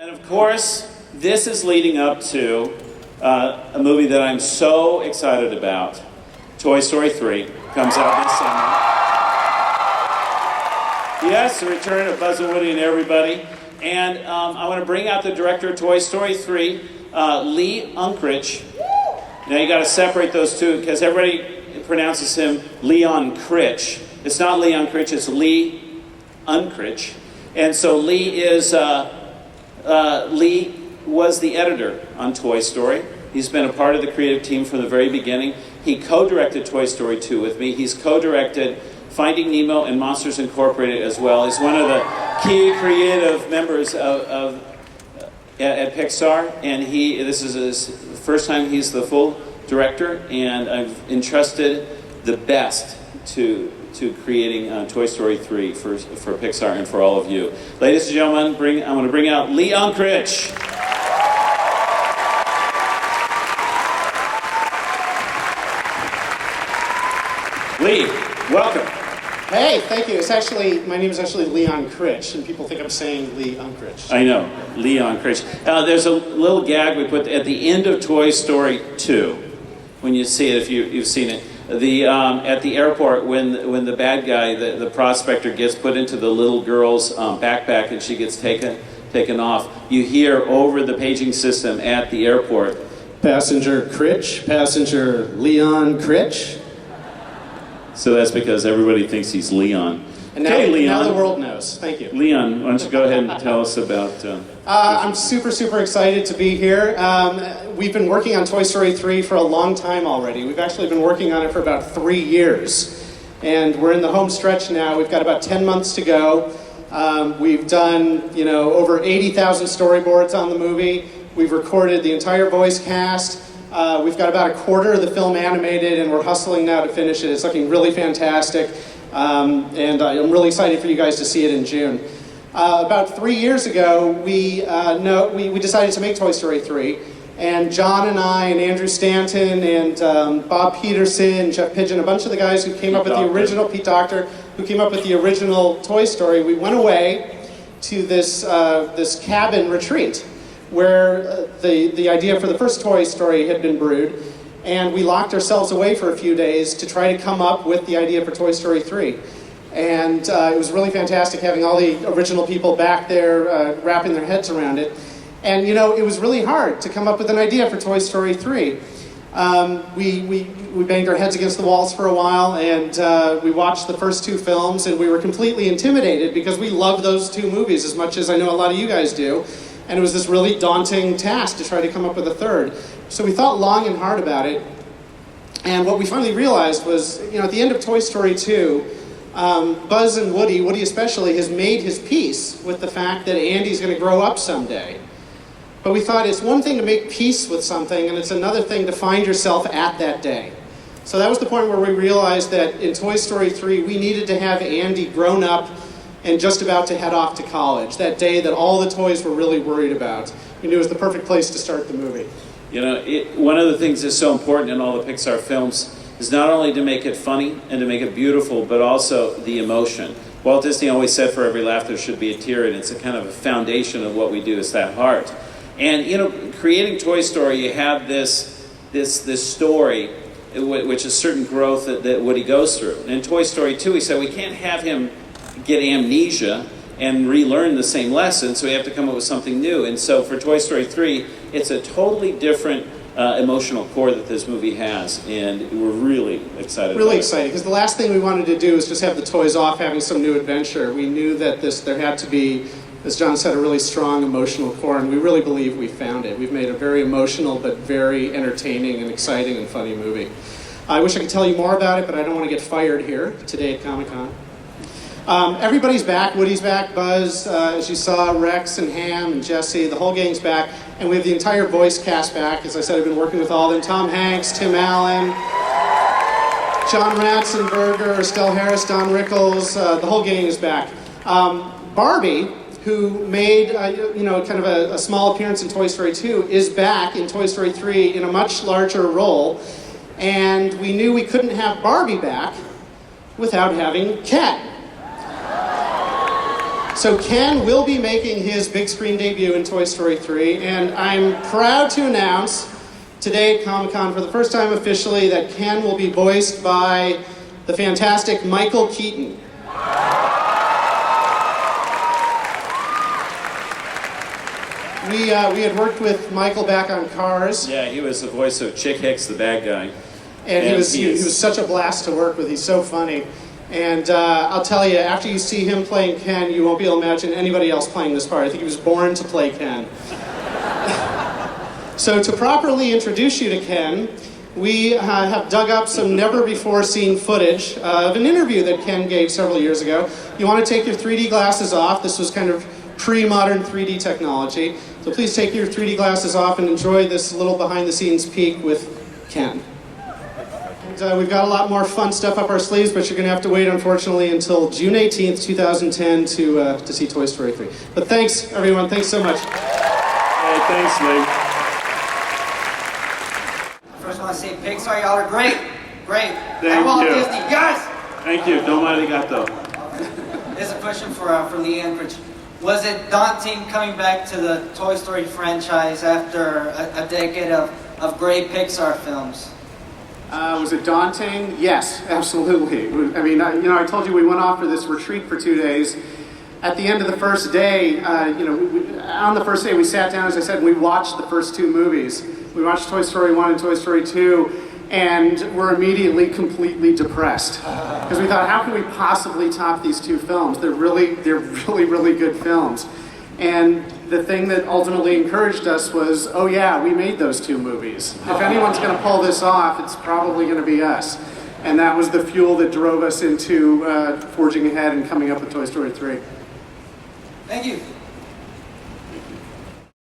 And of course, this is leading up to a movie that I'm so excited about. Toy Story 3 comes out this summer. Yes, the return of Buzz and Woody and everybody. And I want to bring out the director of Toy Story 3, Lee Unkrich. Now you got to separate those two because everybody pronounces him Leon Critch. It's not Lee Unkrich, it's Lee Unkrich. And so Lee was the editor on Toy Story. He's been a part of the creative team from the very beginning. He co-directed Toy Story 2 with me. He's co-directed Finding Nemo and Monsters Incorporated as well. He's one of the key creative members at Pixar, and this is his first time he's the full director, and I've entrusted the best to creating Toy Story 3 for Pixar and for all of you. Ladies and gentlemen, I'm going to bring out Lee Unkrich. Lee, welcome. Hey, thank you. My name is actually Leon Critch, and people think I'm saying Lee Unkrich. I know, Leon Critch. There's a little gag we put at the end of Toy Story 2, when you see it, if you've seen it. At the airport, when the bad guy, the prospector, gets put into the little girl's backpack and she gets taken off, you hear over the paging system at the airport, Passenger Critch, passenger Leon Critch. So that's because everybody thinks he's Leon. And now the world knows. Thank you. Leon, why don't you go ahead and tell us about... I'm super excited to be here. We've been working on Toy Story 3 for a long time already. We've actually been working on it for about 3 years. And we're in the home stretch now. We've got about 10 months to go. We've done, over 80,000 storyboards on the movie. We've recorded the entire voice cast. We've got about a quarter of the film animated, and we're hustling now to finish it. It's looking really fantastic. And I'm really excited for you guys to see it in June. About 3 years ago, we decided to make Toy Story 3, and John and I and Andrew Stanton and Bob Peterson, Jeff Pigeon, a bunch of the guys who came up with the original, Pete Docter, who came up with the original Toy Story, we went away to this cabin retreat where the idea for the first Toy Story had been brewed, and we locked ourselves away for a few days to try to come up with the idea for Toy Story 3. And it was really fantastic having all the original people back there wrapping their heads around it. And it was really hard to come up with an idea for Toy Story 3. We banged our heads against the walls for a while, and we watched the first two films, and we were completely intimidated because we love those two movies as much as I know a lot of you guys do. And it was this really daunting task to try to come up with a third. So we thought long and hard about it. And what we finally realized was, at the end of Toy Story 2, Buzz and Woody especially, has made his peace with the fact that Andy's going to grow up someday. But we thought it's one thing to make peace with something, and it's another thing to find yourself at that day. So that was the point where we realized that in Toy Story 3, we needed to have Andy grown up and just about to head off to college, that day that all the toys were really worried about. We knew it was the perfect place to start the movie. One of the things that's so important in all the Pixar films is not only to make it funny and to make it beautiful, but also the emotion. Walt Disney always said for every laugh there should be a tear, and it's a kind of a foundation of what we do, is that heart. And creating Toy Story, you have this story, which is certain growth that Woody goes through. And in Toy Story 2, he said we can't have him get amnesia and relearn the same lesson, so we have to come up with something new. And so for Toy Story 3, it's a totally different emotional core that this movie has, and we're really excited. Really excited, because the last thing we wanted to do is just have the toys off having some new adventure. We knew that there had to be, as John said, a really strong emotional core, and we really believe we found it. We've made a very emotional but very entertaining and exciting and funny movie. I wish I could tell you more about it, but I don't want to get fired here today at Comic-Con. Everybody's back. Woody's back, Buzz, as you saw, Rex and Ham and Jesse, the whole gang's back, and we have the entire voice cast back. As I said, I've been working with all of them. Tom Hanks, Tim Allen, John Ratzenberger, Estelle Harris, Don Rickles, the whole gang is back. Barbie, who made kind of a small appearance in Toy Story 2, is back in Toy Story 3 in a much larger role, and we knew we couldn't have Barbie back without having Ken. So Ken will be making his big screen debut in Toy Story 3, and I'm proud to announce today at Comic-Con for the first time officially that Ken will be voiced by the fantastic Michael Keaton. We had worked with Michael back on Cars. Yeah, he was the voice of Chick Hicks, the bad guy. And he was such a blast to work with. He's so funny. And I'll tell you, after you see him playing Ken, you won't be able to imagine anybody else playing this part. I think he was born to play Ken. So to properly introduce you to Ken, we have dug up some never-before-seen footage of an interview that Ken gave several years ago. You want to take your 3D glasses off. This was kind of pre-modern 3D technology. So please take your 3D glasses off and enjoy this little behind-the-scenes peek with Ken. And we've got a lot more fun stuff up our sleeves, but you're going to have to wait, unfortunately, until June 18th, 2010 to see Toy Story 3. But thanks, everyone. Thanks so much. Hey, thanks, Lee. First I want to say Pixar, y'all are great. Great. Thank Walt you. Disney, yes! Thank you. Domo arigato. This is a question for Lee Unkrich. Was it daunting coming back to the Toy Story franchise after a decade of great Pixar films? Was it daunting? Yes, absolutely. I mean, I told you we went off for this retreat for 2 days. At the end of the first day, on the first day we sat down, as I said, and we watched the first two movies. We watched Toy Story 1 and Toy Story 2, and we're immediately completely depressed. Because we thought, how can we possibly top these two films? They're really good films. And the thing that ultimately encouraged us was, oh yeah, we made those two movies. If anyone's going to pull this off, it's probably going to be us. And that was the fuel that drove us into forging ahead and coming up with Toy Story 3. Thank you.